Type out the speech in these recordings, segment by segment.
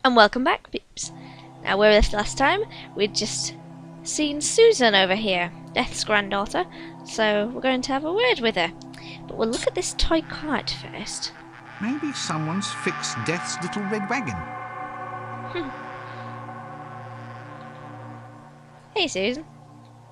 And welcome back, peeps. Now, where we left last time, we'd just seen Susan over here, Death's granddaughter, so we're going to have a word with her. But we'll look at this toy cart first. Maybe someone's fixed Death's little red wagon. Hey, Susan.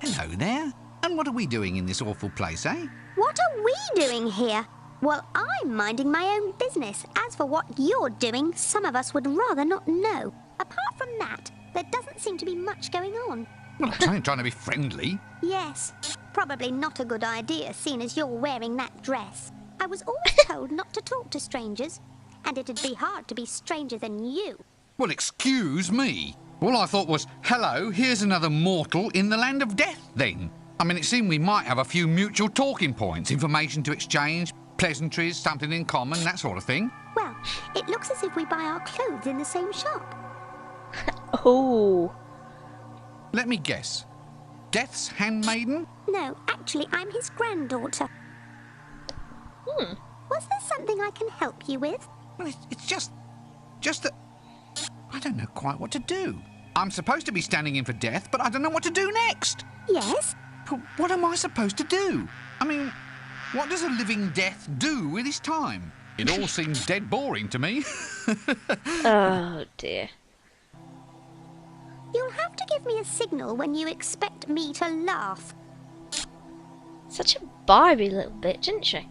Hello there. And what are we doing in this awful place, eh? What are we doing here? Well, I'm minding my own business. As for what you're doing, some of us would rather not know. Apart from that, there doesn't seem to be much going on. Well, I'm trying to be friendly. Yes, probably not a good idea, seeing as you're wearing that dress. I was always told not to talk to strangers, and it'd be hard to be stranger than you. Well, excuse me. All I thought was, hello, here's another mortal in the land of death, then. I mean, it seemed we might have a few mutual talking points, information to exchange, pleasantries, something in common, that sort of thing. Well, it looks as if we buy our clothes in the same shop. Oh. Let me guess. Death's handmaiden? No, actually, I'm his granddaughter. Was there something I can help you with? Well, it's just that I don't know quite what to do. I'm supposed to be standing in for Death, but I don't know what to do next. Yes? But what am I supposed to do? I mean, what does a living Death do with his time? It all seems dead boring to me. Oh, dear. You'll have to give me a signal when you expect me to laugh. Such a Barbie little bitch, isn't she?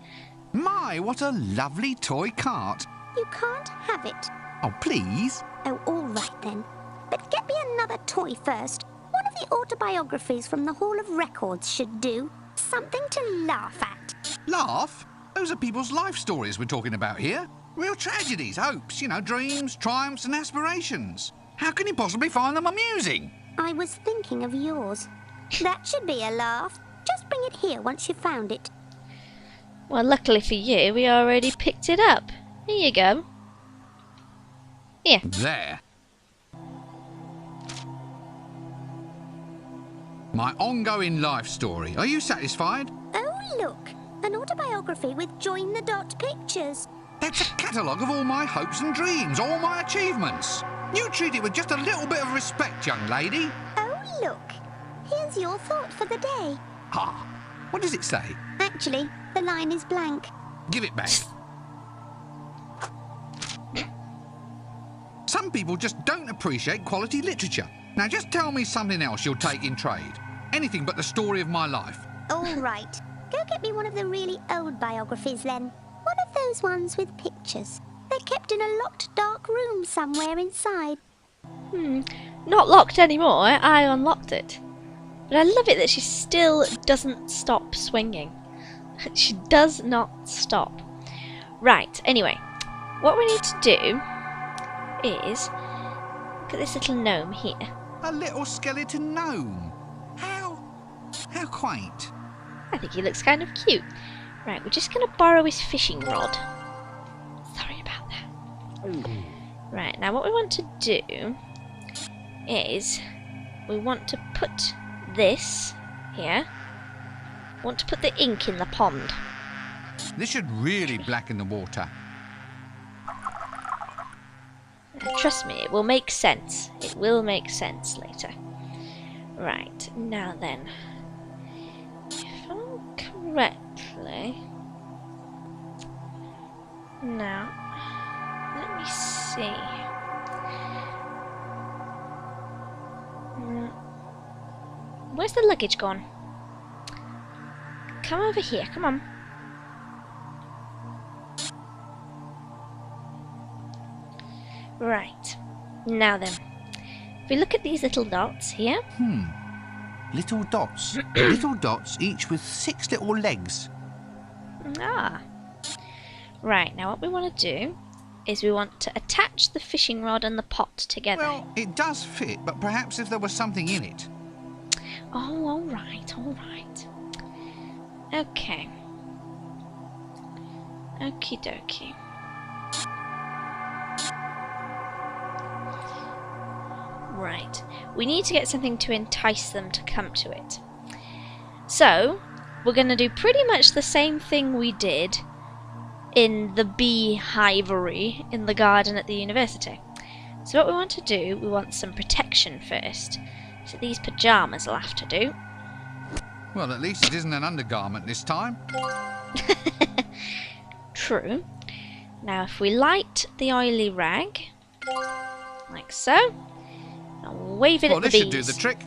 My, what a lovely toy cart. You can't have it. Oh, please. Oh, all right then. But get me another toy first. One of the autobiographies from the Hall of Records should do. Something to laugh at. Laugh? Those are people's life stories we're talking about here. Real tragedies, hopes, dreams, triumphs and aspirations. How can you possibly find them amusing? I was thinking of yours. That should be a laugh. Just bring it here once you've found it. Well, luckily for you, we already picked it up. Here you go. Here. There. My ongoing life story. Are you satisfied? Oh, look. An autobiography with Join the Dot pictures. That's a catalogue of all my hopes and dreams, all my achievements. You treat it with just a little bit of respect, young lady. Oh, look. Here's your thought for the day. Ah, what does it say? Actually, the line is blank. Give it back. Some people just don't appreciate quality literature. Now just tell me something else you'll take in trade. Anything but the story of my life. All right. Go get me one of the really old biographies then. One of those ones with pictures. They're kept in a locked dark room somewhere inside. Not locked anymore. I unlocked it. But I love it that she still doesn't stop swinging. She does not stop. Right, anyway. What we need to do is look at this little gnome here. A little skeleton gnome. How quaint. I think he looks kind of cute. Right, we're just going to borrow his fishing rod. Sorry about that. Right, now what we want to do is we want to put this here. We want to put the ink in the pond. This should really blacken the water. Trust me, it will make sense. It will make sense later. Right, now then. If I'm correctly... Now, let me see. Where's the luggage gone? Come over here, come on. Right, now then. If we look at these little dots here. Little dots. Little dots, each with 6 little legs. Ah. Right, now what we want to do is we want to attach the fishing rod and the pot together. Well, it does fit, but perhaps if there was something in it. Oh, alright, alright. Okay. Okie dokie. Right, we need to get something to entice them to come to it. So, we're going to do pretty much the same thing we did in the beehivery in the garden at the university. So what we want to do, we want some protection first. So these pyjamas will have to do. Well, at least it isn't an undergarment this time. True. Now if we light the oily rag, like so, and wave it at the bees. Well, this should do the trick.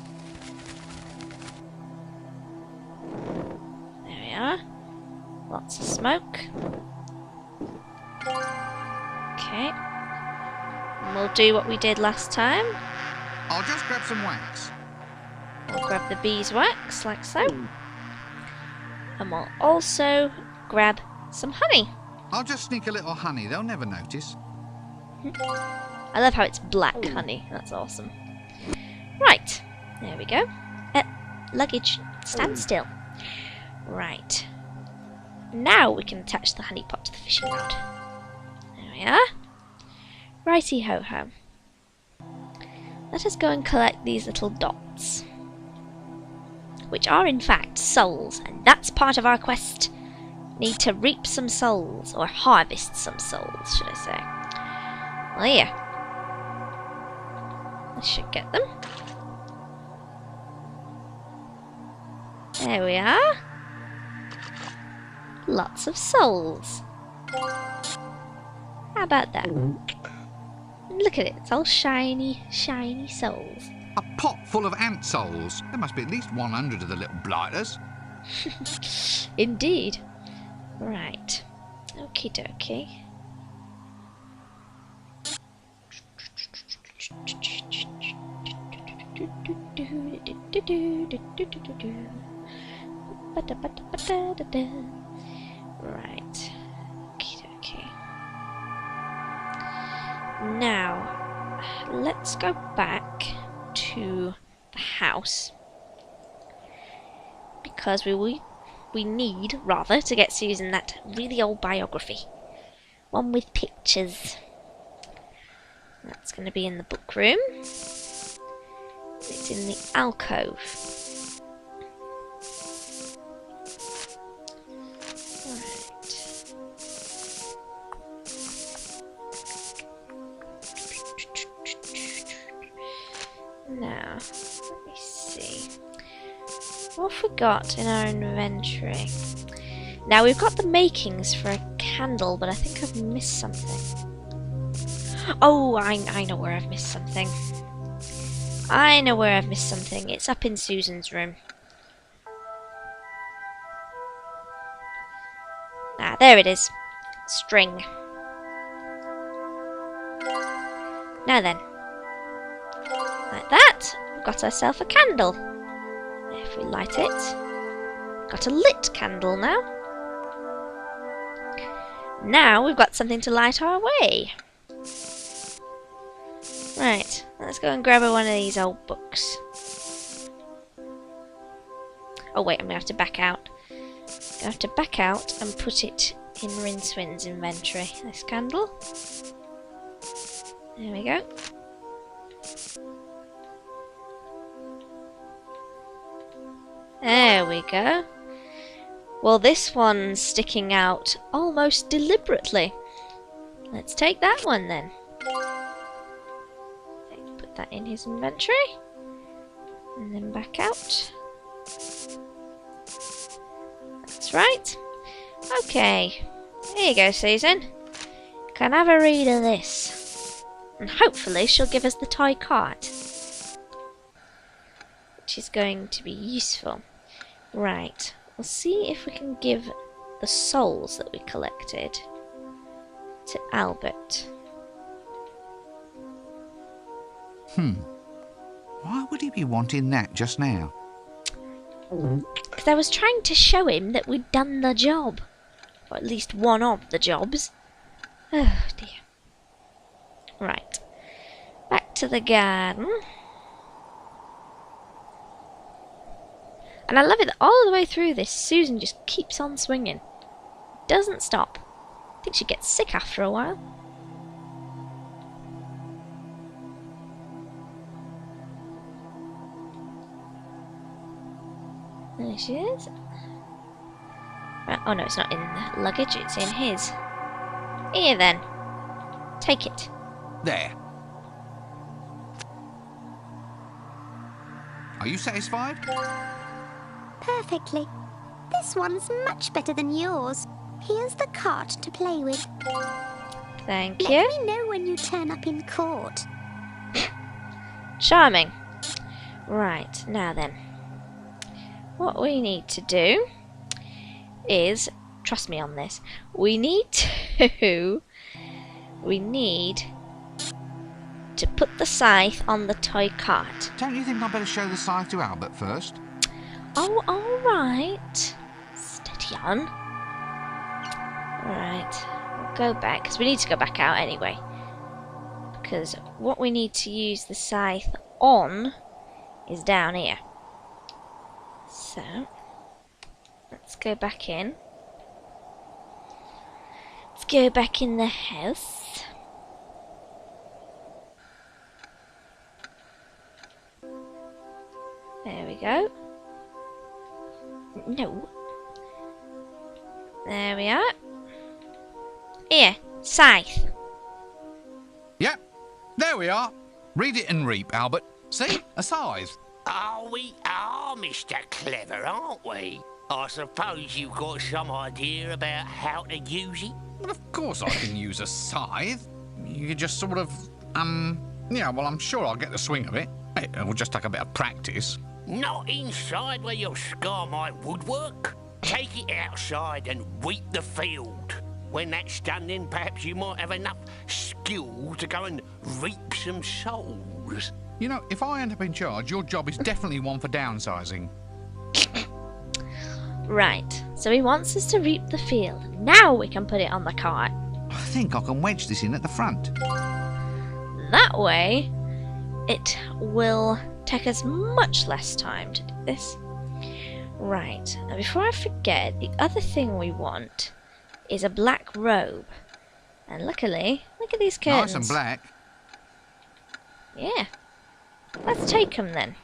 There we are. Lots of smoke. Okay. And we'll do what we did last time. I'll just grab some wax. We'll grab the beeswax, like so. And we'll also grab some honey. I'll just sneak a little honey. They'll never notice. I love how it's black honey. That's awesome. Right. There we go. Luggage. Stand still. Right. Now we can attach the honey pot to the fishing rod. There we are. Righty ho ho. Let us go and collect these little dots, which are in fact souls, and that's part of our quest. Need to reap some souls, or harvest some souls, should I say. Well, here. I should get them. There we are. Lots of souls. How about that? Look at it, it's all shiny, shiny souls. A pot full of ant souls. There must be at least 100 of the little blighters. Indeed. Right. Okie dokie. Right. Okie dokie. Now, let's go back to the house, because we need, rather, to get Susan that really old biography. One with pictures. That's going to be in the book room. It's in the alcove. Now, let me see. What have we got in our inventory? Now, we've got the makings for a candle, but I think I've missed something. Oh, I know where I've missed something. I know where I've missed something. It's up in Susan's room. Ah, there it is. String. Now then. Like that, we've got ourselves a candle. If we light it, got a lit candle now. Now we've got something to light our way. Right, let's go and grab one of these old books. Oh wait, I'm going to have to back out. I'm going to have to back out and put it in Rincewinn's inventory. This candle. There we go. There we go. Well, this one's sticking out almost deliberately. Let's take that one then. Put that in his inventory. And then back out. That's right. Okay. Here you go, Susan. Can have a read of this. And hopefully she'll give us the toy cart, which is going to be useful. Right, we'll see if we can give the souls that we collected to Albert. Why would he be wanting that just now? Because I was trying to show him that we'd done the job. Or at least one of the jobs. Oh dear. Right. Back to the garden. And I love it that all the way through this, Susan just keeps on swinging. Doesn't stop. I think she gets sick after a while. There she is. Right. Oh no, it's not in the luggage, it's in his. Here then. Take it. There. Are you satisfied? Perfectly. This one's much better than yours. Here's the cart to play with. Thank Let you. me know when you turn up in court. Charming. Right, now then. What we need to do is, trust me on this, we need to put the scythe on the toy cart. Don't you think I'd better show the scythe to Albert first? Oh, alright. Steady on. Right, we'll go back, because we need to go back out anyway. Because what we need to use the scythe on is down here. So, let's go back in. Let's go back in the house. There we go. No. There we are. Here, scythe. Yep, there we are. Read it and reap, Albert. See? A scythe. Oh, we are, Mr. Clever, aren't we? I suppose you've got some idea about how to use it? Well, of course I can use a scythe. You just sort of, yeah, well, I'm sure I'll get the swing of it. It will just take a bit of practice. Not inside where you'll scar my woodwork. Take it outside and reap the field. When that's done, then perhaps you might have enough skill to go and reap some souls. You know, if I end up in charge, your job is definitely one for downsizing. Right, so he wants us to reap the field. Now we can put it on the cart. I think I can wedge this in at the front. That way, it will take us much less time to do this. Right, and before I forget, the other thing we want is a black robe. And luckily, look at these curtains. Nice and black. Yeah. Let's take them then.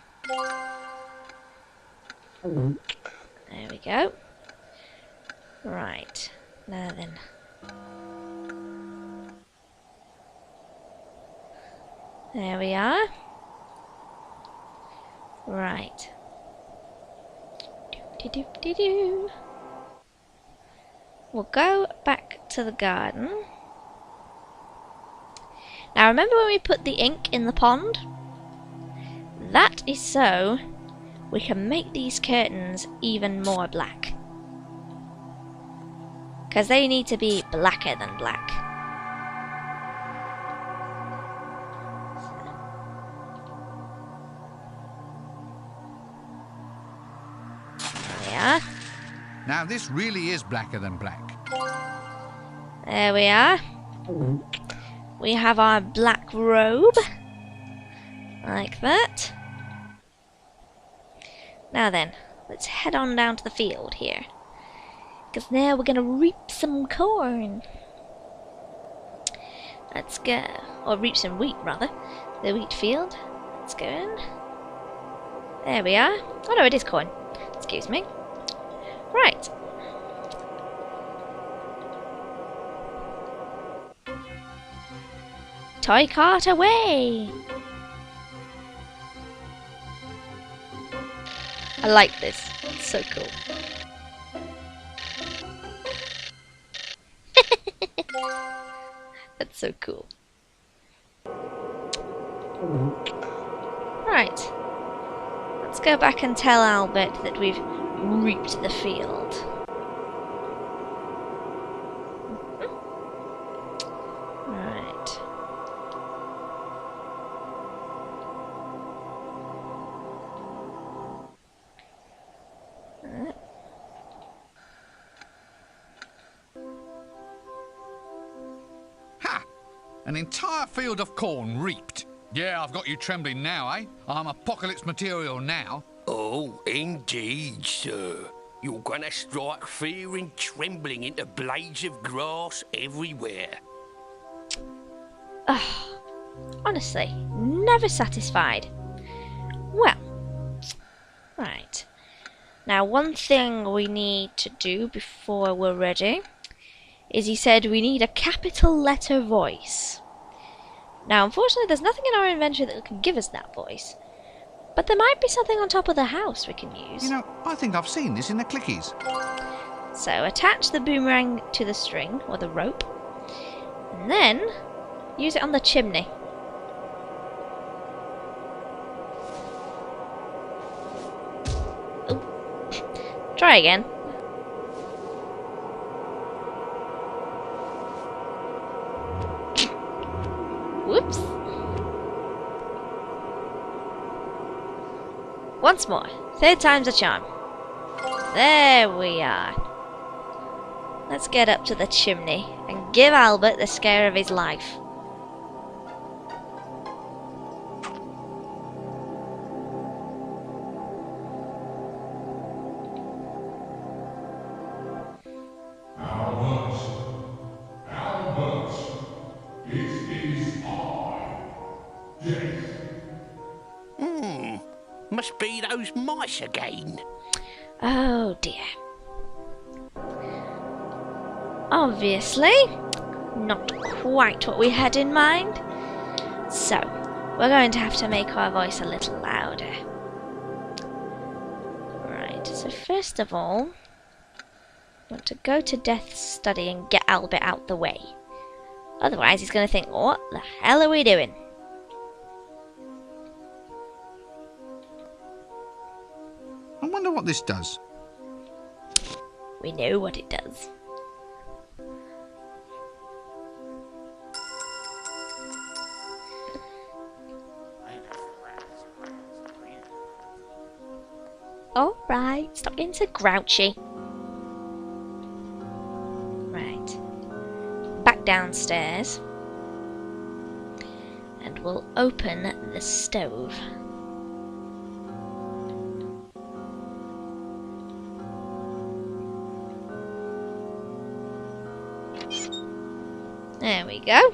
There we go. Right, now then. There we are. Right. Do-do-do-do-do. We'll go back to the garden. Now remember when we put the ink in the pond? That is so we can make these curtains even more black. Because they need to be blacker than black. There we are. Now, this really is blacker than black. There we are. We have our black robe. Like that. Now then, let's head on down to the field here. Because now we're going to reap some corn. Let's go. Or reap some wheat, rather. The wheat field. Let's go in. There we are. Oh no, it is corn. Excuse me. Right. Toy cart away! I like this. It's so cool. That's so cool. Right. Let's go back and tell Albert that we've reaped the field. Right. Ha! An entire field of corn reaped. Yeah, I've got you trembling now, eh? I'm apocalypse material now. Oh, indeed, sir. You're gonna strike fear and trembling into blades of grass everywhere. Honestly, never satisfied. Well, right. Now, one thing we need to do before we're ready is he said we need a capital letter voice. Now, unfortunately, there's nothing in our inventory that can give us that voice. But there might be something on top of the house we can use. You know, I think I've seen this in the clickies. So attach the boomerang to the string, or the rope, and then use it on the chimney. Oh. Try again. Whoops. Once more. Third time's a charm. There we are. Let's get up to the chimney and give Albert the scare of his life. Albert, Albert, it is I, Death. Must be those mice again. Oh dear. Obviously, not quite what we had in mind. So, we're going to have to make our voice a little louder. Right, so first of all, I want to go to Death's study and get Albert out the way. Otherwise, he's going to think, what the hell are we doing? I wonder what this does. We know what it does. Alright, stop getting so grouchy. Right. Back downstairs. And we'll open the stove. There we go.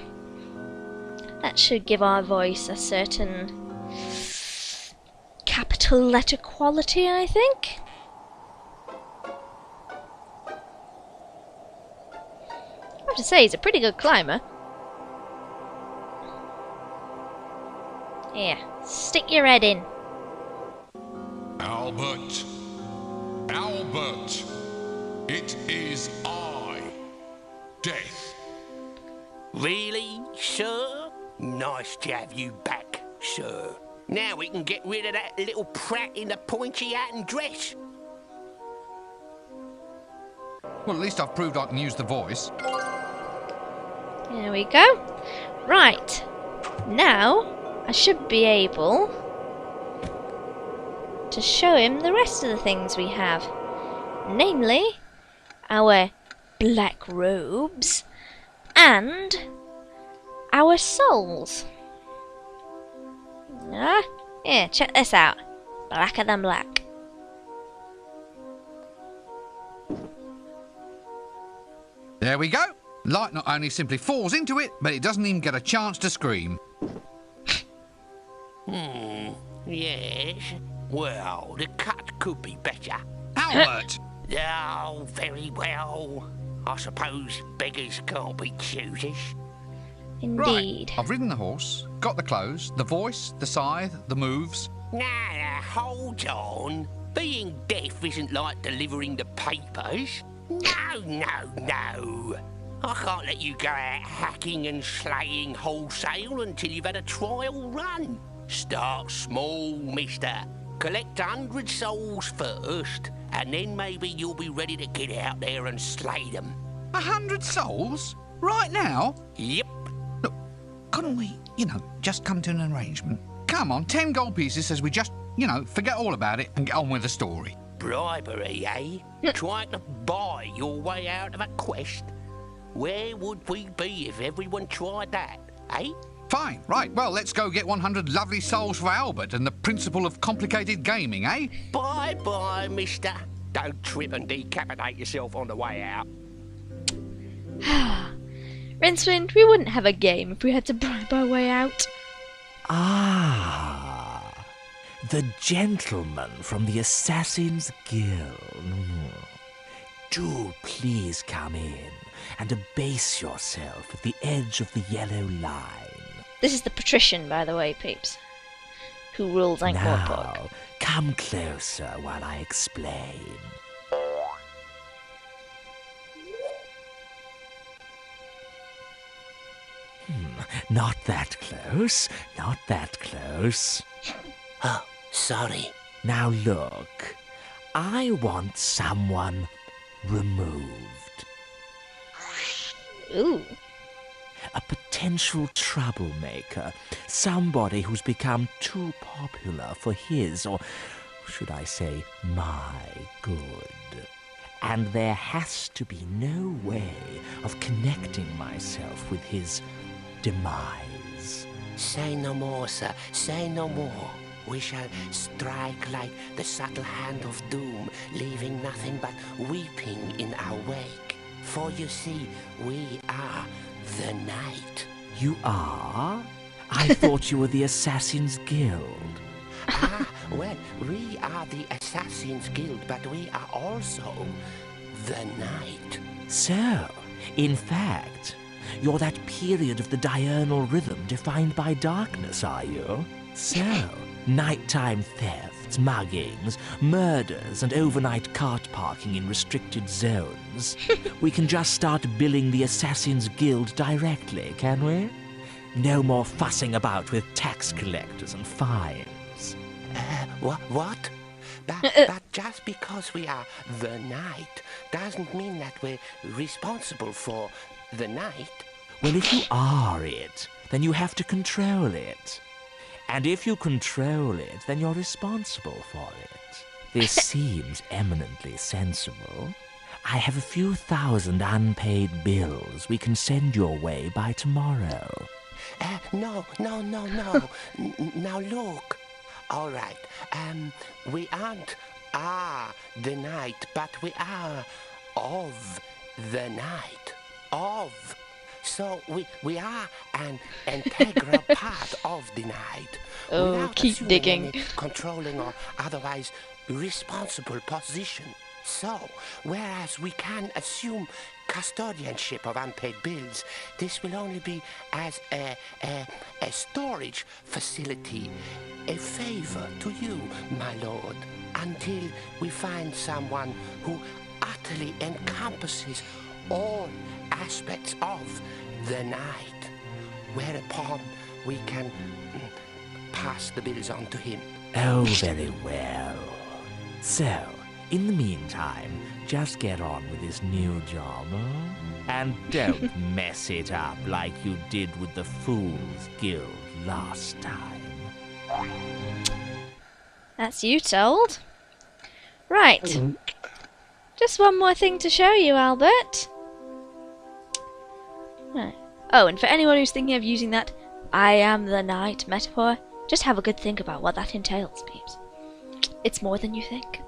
That should give our voice a certain capital letter quality, I think. I have to say, he's a pretty good climber. Here, stick your head in. Albert, Albert, it is I, Death. Really, sir? Nice to have you back, sir. Now we can get rid of that little prat in the pointy hat and dress. Well, at least I've proved I can use the voice. There we go. Right. Now, I should be able to show him the rest of the things we have. Namely, our black robes and our souls. Here, check this out. Blacker than black. There we go. Light not only simply falls into it, but it doesn't even get a chance to scream. Yes. Well, the cut could be better. Albert! Oh, very well. I suppose beggars can't be choosers. Indeed. Right, I've ridden the horse, got the clothes, the voice, the scythe, the moves. Now, hold on. Being deaf isn't like delivering the papers. No. I can't let you go out hacking and slaying wholesale until you've had a trial run. Start small, mister. Collect 100 souls first, and then maybe you'll be ready to get out there and slay them. 100 souls? Right now? Yep. Look, couldn't we, just come to an arrangement? Come on, 10 gold pieces says we just, forget all about it and get on with the story. Bribery, eh? Trying to buy your way out of a quest? Where would we be if everyone tried that, eh? Fine, right, well, let's go get 100 lovely souls for Albert and the principle of complicated gaming, eh? Bye-bye, mister. Don't trip and decapitate yourself on the way out. Rincewind, we wouldn't have a game if we had to bribe our way out. Ah, the gentleman from the Assassin's Guild. Do please come in and abase yourself at the edge of the yellow line. This is the patrician, by the way, peeps, who rules Ankh-Morpork. Now, come closer while I explain. Not that close, not that close. Oh, sorry. Now look, I want someone removed. Ooh. A potential troublemaker. Somebody who's become too popular for his, or should I say, my good. And there has to be no way of connecting myself with his demise. Say no more, sir. Say no more. We shall strike like the subtle hand of doom, leaving nothing but weeping in our wake. For you see, we are the night. You are? I thought you were the Assassin's Guild. Well, we are the Assassin's Guild, but we are also the night. So, in fact, you're that period of the diurnal rhythm defined by darkness, are you? So, nighttime thefts, muggings, murders, and overnight cart parking in restricted zones. We can just start billing the Assassin's Guild directly, can we? No more fussing about with tax collectors and fines. What? But just because we are the night doesn't mean that we're responsible for the night. Well, if you are it, then you have to control it. And if you control it, then you're responsible for it. This seems eminently sensible. I have a few thousand unpaid bills we can send your way by tomorrow. No. Now look. All right. We aren't the night, but we are of the night. Of. So we are an integral part of the night. Oh, without keep assuming digging. any controlling or otherwise responsible position. So, whereas we can assume custodianship of unpaid bills, this will only be as a storage facility, a favor to you, my lord, until we find someone who utterly encompasses all aspects of the night, whereupon we can pass the bills on to him. Oh, very well. So, in the meantime, just get on with this new job, huh? And don't mess it up like you did with the Fool's Guild last time. That's you told. Right. Just one more thing to show you, Albert. Right. Oh, and for anyone who's thinking of using that I am the night metaphor, just have a good think about what that entails, peeps. It's more than you think.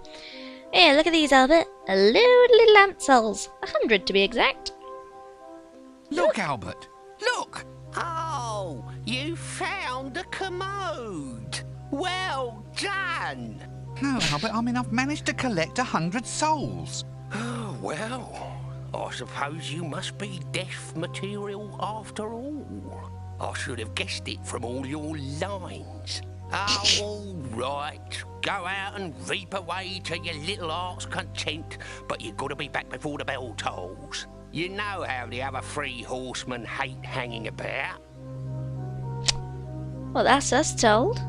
Here, look at these, Albert. A load of little ant souls. 100 to be exact. Look, Albert. Look. Oh, you found a commode. Well done. No, Albert, I mean, I've managed to collect 100 souls. Oh, well, I suppose you must be death material after all. I should have guessed it from all your lines. Oh, all right. Go out and reap away to your little heart's content, but you've got to be back before the bell tolls. You know how the other three horsemen hate hanging about. Well, that's us told.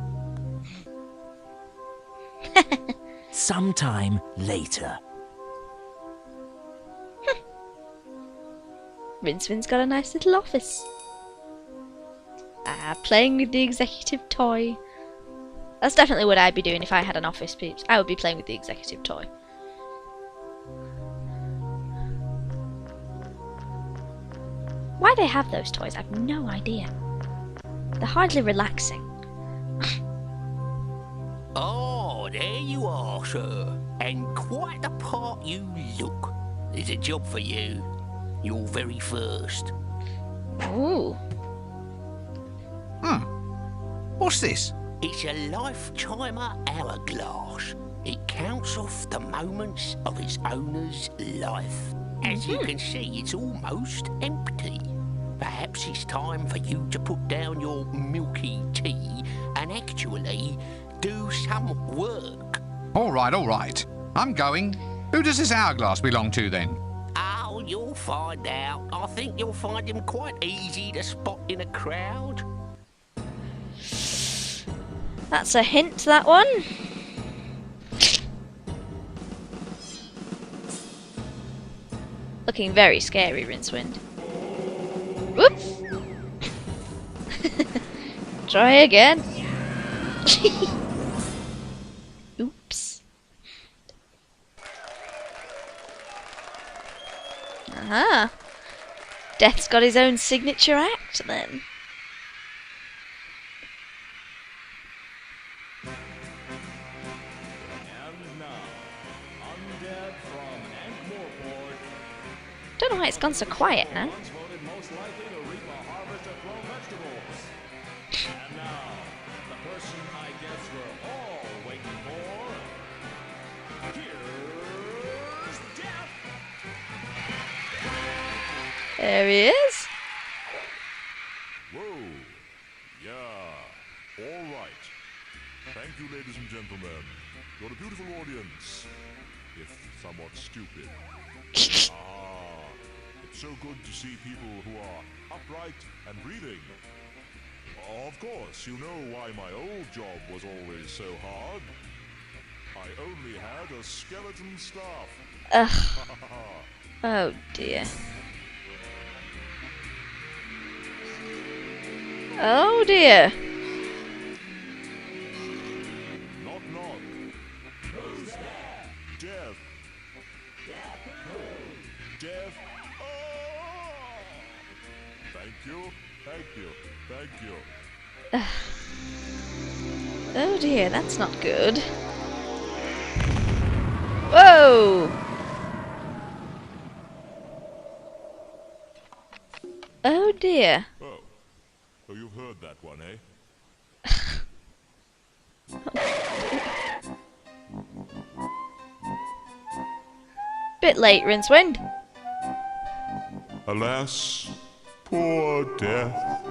Sometime later. Rincewind's got a nice little office. Playing with the executive toy. That's definitely what I'd be doing if I had an office, peeps. I would be playing with the executive toy. Why they have those toys, I've no idea. They're hardly relaxing. Oh, there you are, sir. And quite the part you look. There's a job for you. Your very first. Ooh. What's this? It's a lifetimer hourglass. It counts off the moments of its owner's life. As you can see, it's almost empty. Perhaps it's time for you to put down your milky tea and actually work. All right. I'm going. Who does this hourglass belong to, then? Oh, you'll find out. I think you'll find him quite easy to spot in a crowd. That's a hint, that one. Looking very scary, Rincewind. Whoops! Try again. Oops. Aha. Death's got his own signature act, then. Don't know why it's gone so quiet now. There he is. Whoa. Yeah. All right. Thank you, ladies and gentlemen. You're a beautiful audience, if somewhat stupid. It's so good to see people who are upright and breathing. Of course, you know why my old job was always so hard. I only had a skeleton staff. Ugh. Oh dear. Oh dear. Knock, knock. Who's there? Death. Death. Oh! Thank you. Oh dear, that's not good. Whoa! Oh dear. Oh, so you've heard that one, eh? Bit late, Rincewind. Alas, poor Death.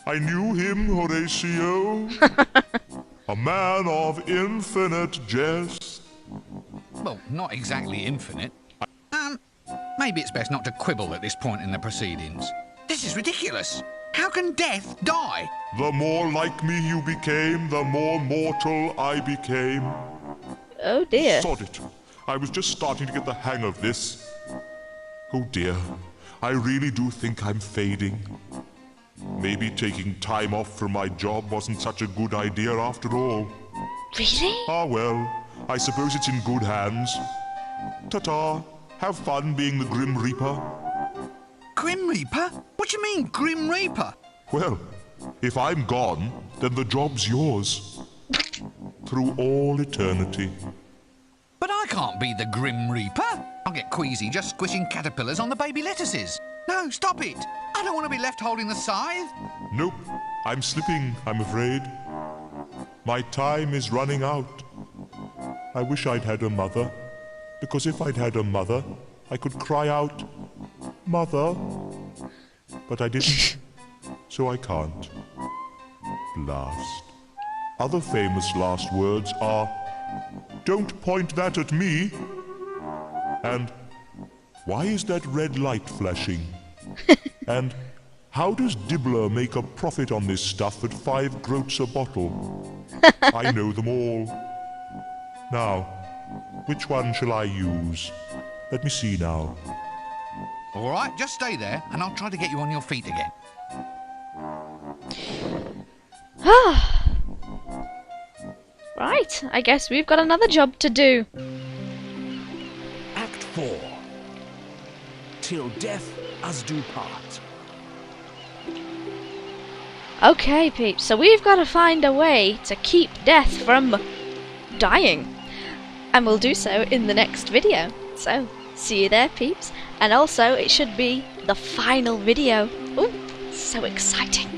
I knew him, Horatio, a man of infinite jest. Well, not exactly infinite. Maybe it's best not to quibble at this point in the proceedings. This is ridiculous. How can Death die? The more like me you became, the more mortal I became. Oh dear. Sod it. I was just starting to get the hang of this. Oh dear, I really do think I'm fading. Maybe taking time off from my job wasn't such a good idea after all. Really? Ah well, I suppose it's in good hands. Ta-ta. Have fun being the Grim Reaper. Grim Reaper? What do you mean, Grim Reaper? Well, if I'm gone, then the job's yours. Through all eternity. But I can't be the Grim Reaper. I'll get queasy just squishing caterpillars on the baby lettuces. No, stop it. I don't want to be left holding the scythe. Nope, I'm slipping, I'm afraid. My time is running out. I wish I'd had a mother, because if I'd had a mother, I could cry out, Mother. But I didn't, so I can't. Blast. Other famous last words are, Don't point that at me. And, Why is that red light flashing? And, How does Dibbler make a profit on this stuff at 5 groats a bottle? I know them all. Now, which one shall I use? Let me see now. All right, just stay there, and I'll try to get you on your feet again. Right, I guess we've got another job to do. Act 4. Till death us do part. Okay, peeps, so we've got to find a way to keep Death from dying. And we'll do so in the next video. So, see you there, peeps. And also, it should be the final video. Ooh, so exciting.